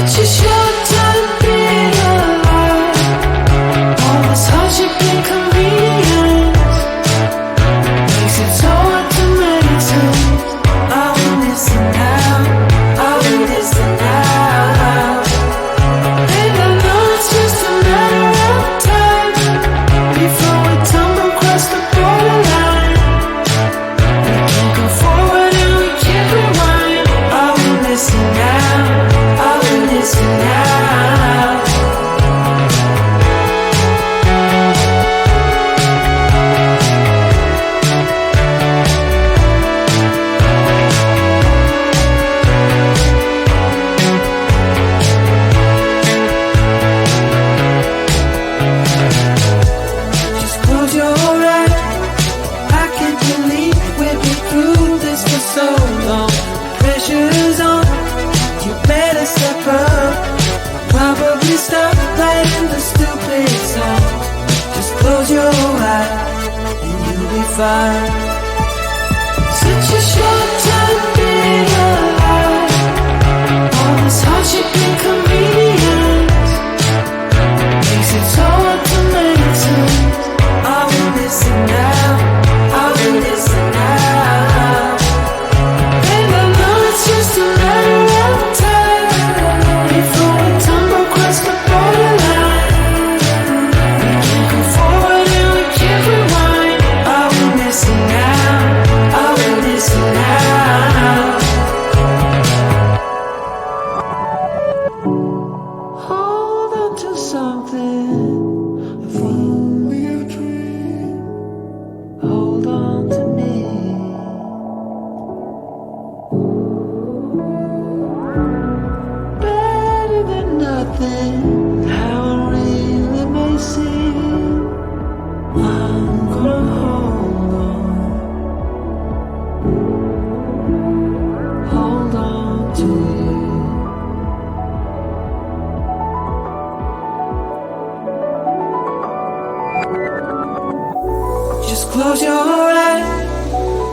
Such a short time being alive. All this hardship and convenience makes it so hard to make sense. I want this now, I want this now. And I know it's just a matter of time before we tumble across the borderline. We can't go forward and we can't rewind. I want this now, I want this now. Just close your eyes. I can't believe we've been through this for so long. Pressure's on, you better step up. Probably stop playing the stupid song. Just close your eyes and you'll be fine. Such a short time being alive. All this hardship and convenience makes it so hard to make sense. I want this now, I want this now. And I know it's just a matter of time before we tumble across the borderline. We can't go forward and we can't rewind. I want this now, I want this now. Hold on to something, if only a dream. Hold on to me. Better than nothing, how it really may seem. I'm gonna hold on to you. Just close your eyes.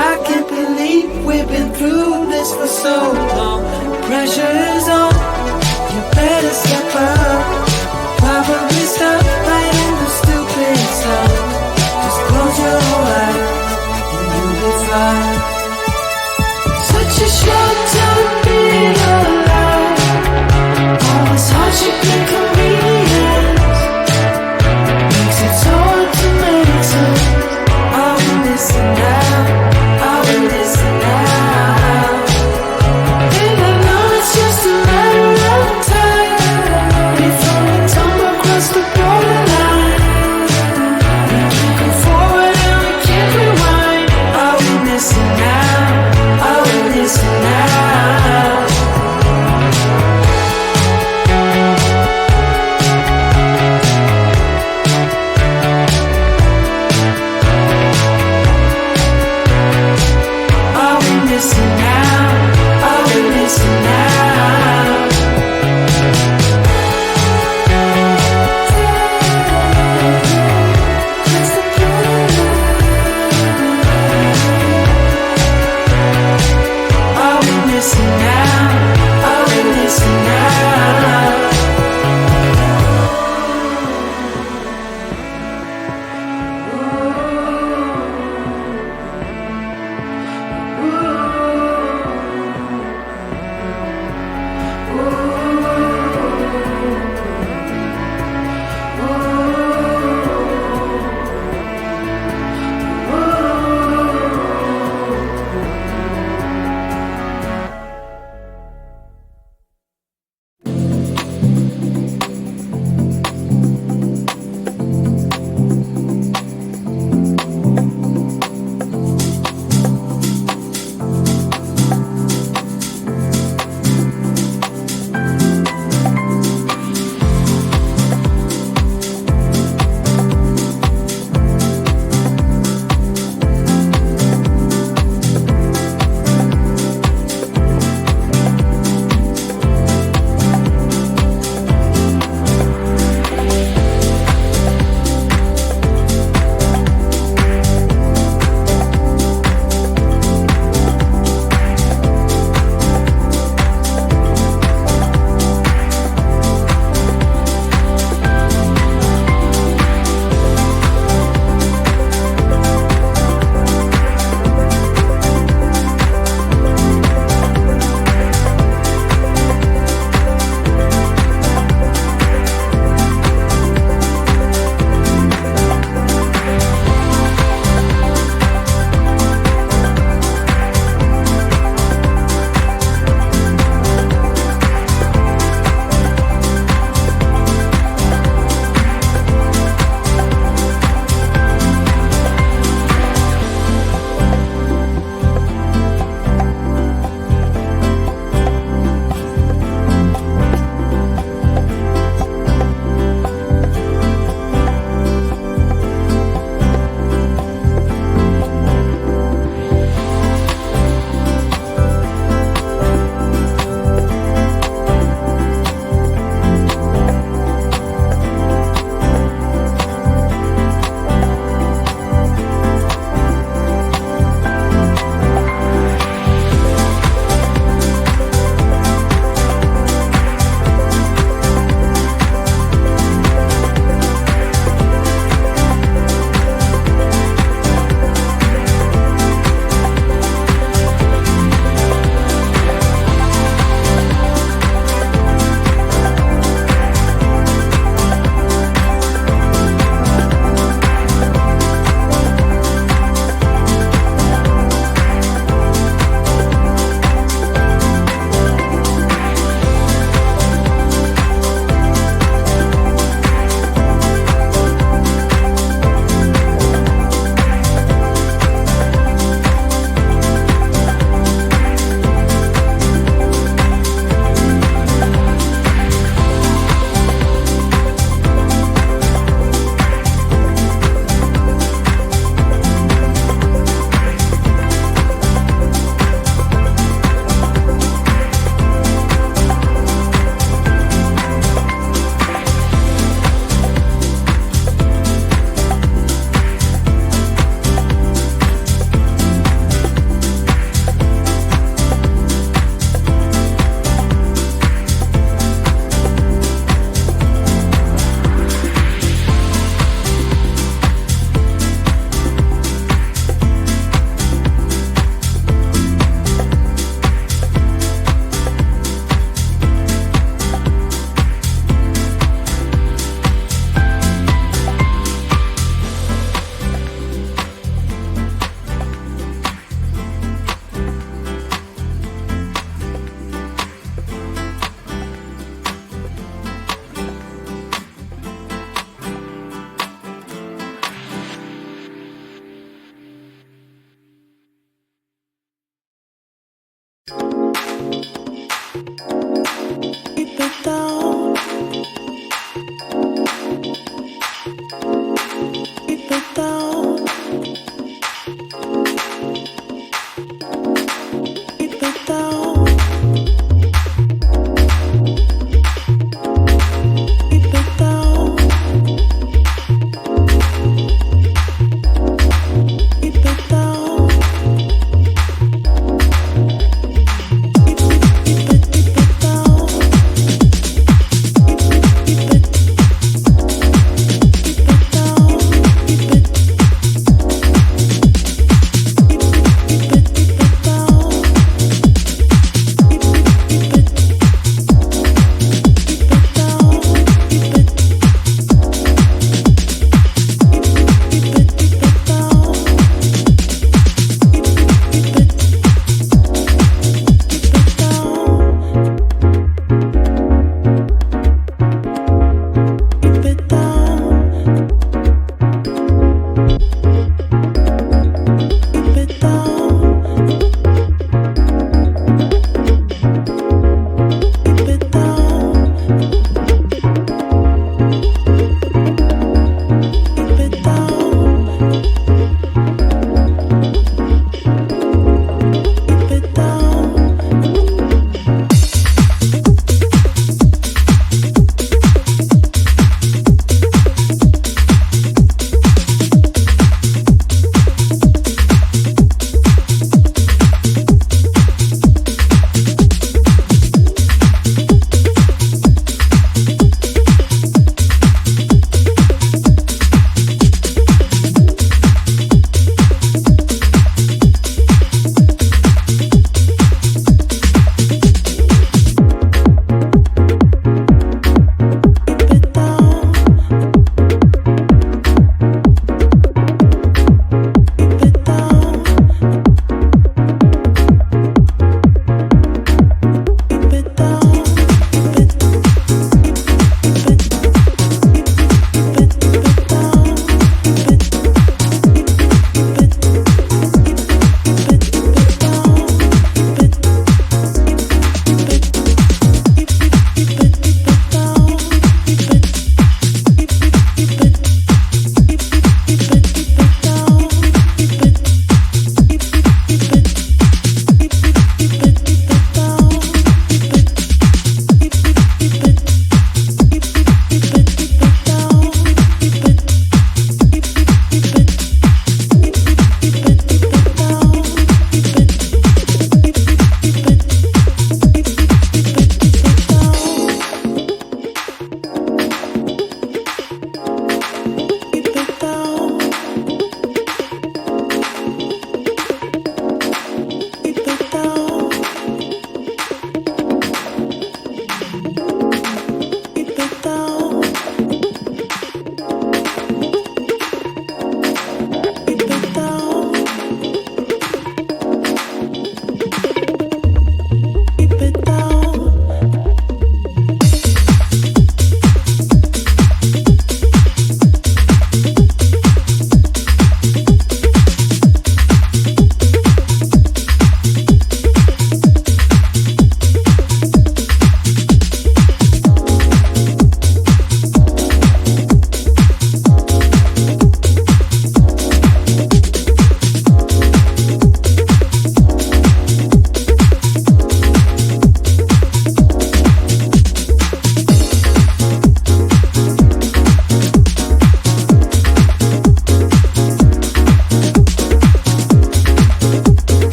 I can't believe we've been through this for so long. Pressure's on, you better step up. Probably stop playing the stupid song. Just close your eyes and you'll be fine. Such a short time being alive. All this hardship and convenience makes it so hard to make sense. I want this now, I want this now. And I know it's just a matter of time before we tumble across the borderline.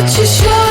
what you should.